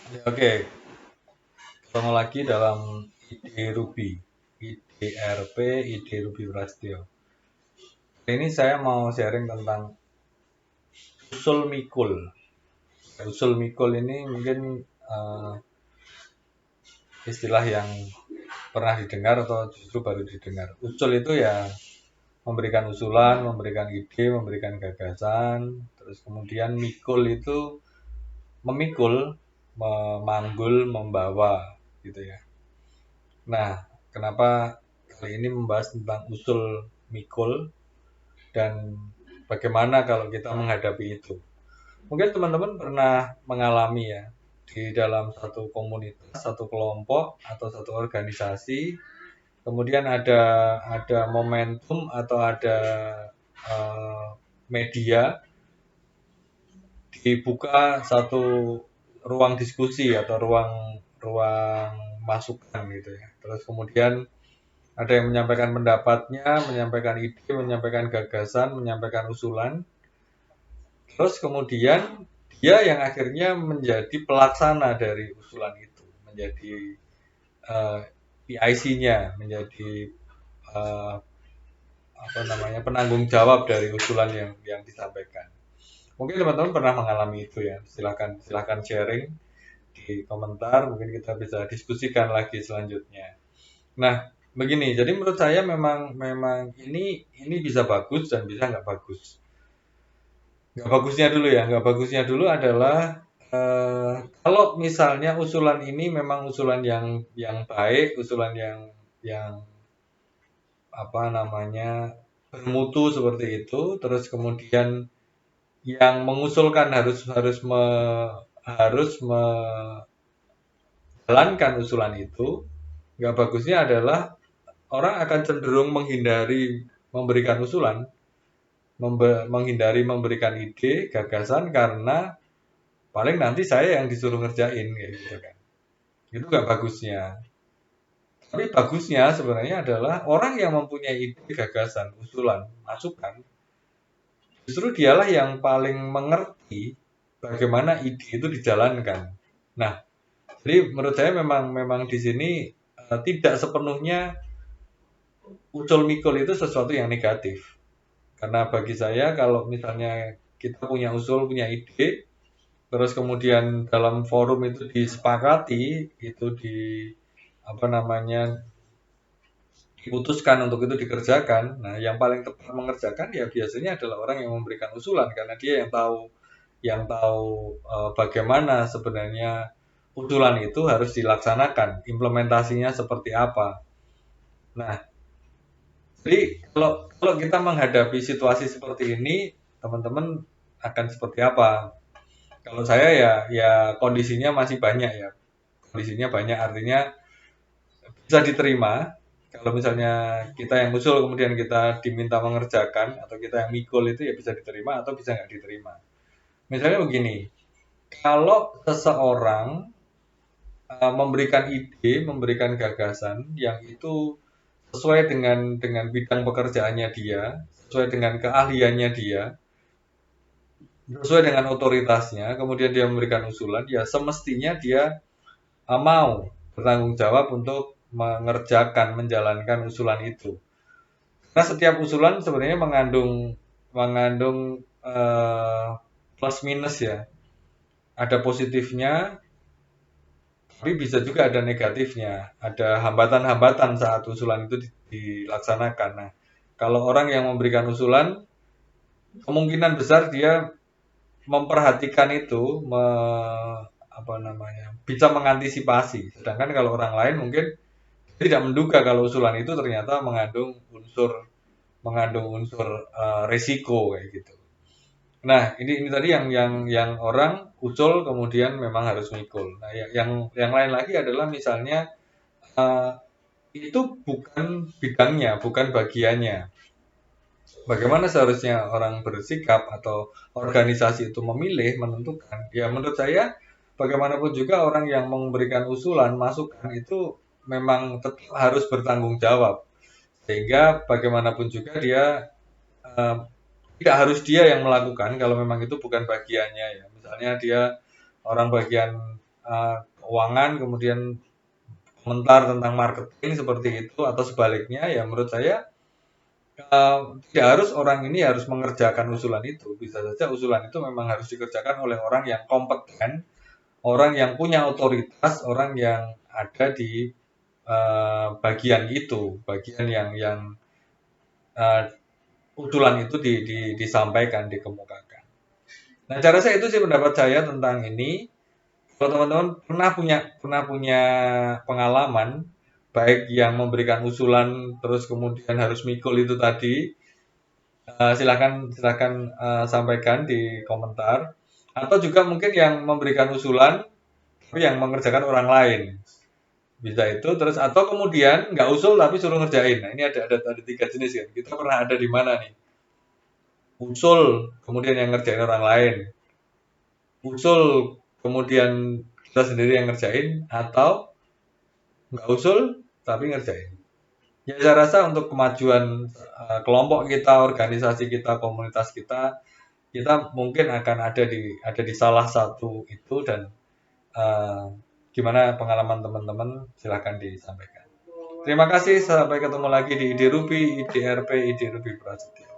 Ya, oke, ketemu lagi dalam ide Ruby, ide RP, ide Ruby Prasetyo. Hari ini saya mau sharing tentang usul mikul. Usul mikul ini mungkin uh, istilah yang pernah didengar atau justru baru didengar. Usul itu ya memberikan usulan, memberikan ide, memberikan gagasan. Terus kemudian mikul itu memikul, memanggul, membawa gitu ya. Nah, kenapa kali ini membahas tentang usul mikul dan bagaimana kalau kita menghadapi itu? Mungkin teman-teman pernah mengalami ya di dalam satu komunitas, satu kelompok atau satu organisasi, kemudian ada momentum atau ada uh, media dibuka satu ruang diskusi atau ruang ruang masukan gitu ya. Terus kemudian ada yang menyampaikan pendapatnya, menyampaikan ide, menyampaikan gagasan, menyampaikan usulan. Terus kemudian dia yang akhirnya menjadi pelaksana dari usulan itu, menjadi PIC-nya, menjadi uh, apa namanya penanggung jawab dari usulan yang disampaikan. Mungkin teman-teman pernah mengalami itu ya. Silakan silakan sharing di komentar, mungkin kita bisa diskusikan lagi selanjutnya. Nah, begini, jadi menurut saya memang memang ini bisa bagus dan bisa nggak bagus. Nggak bagusnya dulu ya, nggak bagusnya dulu adalah kalau misalnya usulan ini memang usulan yang baik, usulan yang apa namanya bermutu seperti itu, terus kemudian yang mengusulkan harus harus menjalankan usulan itu, nggak bagusnya adalah orang akan cenderung menghindari memberikan usulan, menghindari memberikan ide, gagasan karena paling nanti saya yang disuruh ngerjain kayak gitu kan. Itu nggak bagusnya. Tapi bagusnya sebenarnya adalah orang yang mempunyai ide, gagasan, usulan, masukan, justru dialah yang paling mengerti bagaimana ide itu dijalankan. Nah, jadi menurut saya memang memang di sini tidak sepenuhnya ucul mikul itu sesuatu yang negatif. Karena bagi saya kalau misalnya kita punya usul, punya ide, terus kemudian dalam forum itu disepakati, itu di apa namanya diputuskan untuk itu dikerjakan. Nah, yang paling tepat mengerjakan ya biasanya adalah orang yang memberikan usulan karena dia yang tahu bagaimana sebenarnya usulan itu harus dilaksanakan, implementasinya seperti apa. Nah, jadi kalau kita menghadapi situasi seperti ini, teman-teman akan seperti apa? Kalau saya ya kondisinya masih banyak ya. Kondisinya banyak artinya bisa diterima. Kalau misalnya kita yang usul kemudian kita diminta mengerjakan atau kita yang mikul itu ya bisa diterima atau bisa nggak diterima. Misalnya begini, kalau seseorang memberikan ide, memberikan gagasan yang itu sesuai dengan bidang pekerjaannya dia, sesuai dengan keahliannya dia, sesuai dengan otoritasnya, kemudian dia memberikan usulan, ya semestinya dia mau bertanggung jawab untuk mengerjakan, menjalankan usulan itu. Karena setiap usulan sebenarnya mengandung plus minus ya. Ada positifnya, tapi bisa juga ada negatifnya. Ada hambatan-hambatan saat usulan itu dilaksanakan. Nah, kalau orang yang memberikan usulan, kemungkinan besar dia memperhatikan itu, apa namanya, bisa mengantisipasi. Sedangkan kalau orang lain mungkin tidak menduga kalau usulan itu ternyata mengandung unsur resiko kayak gitu. Nah, ini tadi yang orang ucul kemudian memang harus mikul. Nah, yang lain lagi adalah misalnya uh, itu bukan bidangnya, bukan bagiannya. Bagaimana seharusnya orang bersikap atau organisasi itu memilih, menentukan? Ya menurut saya bagaimanapun juga orang yang memberikan usulan, masukan itu memang tetap harus bertanggung jawab. Sehingga bagaimanapun juga dia eh, tidak harus dia yang melakukan kalau memang itu bukan bagiannya ya. Misalnya dia orang bagian keuangan, kemudian komentar tentang marketing seperti itu atau sebaliknya, ya menurut saya tidak harus orang ini harus mengerjakan usulan itu. Bisa saja usulan itu memang harus dikerjakan oleh orang yang kompeten, orang yang punya otoritas, orang yang ada di bagian itu, bagian yang uh, usulan itu disampaikan, dikemukakan. Nah, cara saya itu sih pendapat saya tentang ini. Kalau teman-teman pernah punya pengalaman baik yang memberikan usulan terus kemudian harus mikul itu tadi, silakan silakan sampaikan di komentar. Atau juga mungkin yang memberikan usulan tapi yang mengerjakan orang lain. Bisa itu terus atau kemudian nggak usul tapi suruh ngerjain. Nah, ini ada tiga jenis kan. Kita pernah ada di mana nih? Usul kemudian yang ngerjain orang lain. Usul kemudian kita sendiri yang ngerjain atau nggak usul tapi ngerjain. Ya saya rasa untuk kemajuan kelompok kita, organisasi kita, komunitas kita, kita mungkin akan ada di salah satu itu dan uh, gimana pengalaman teman-teman silahkan disampaikan. Terima kasih, sampai ketemu lagi di Ide Ruby, IDRP, Ide Ruby Prasetyo.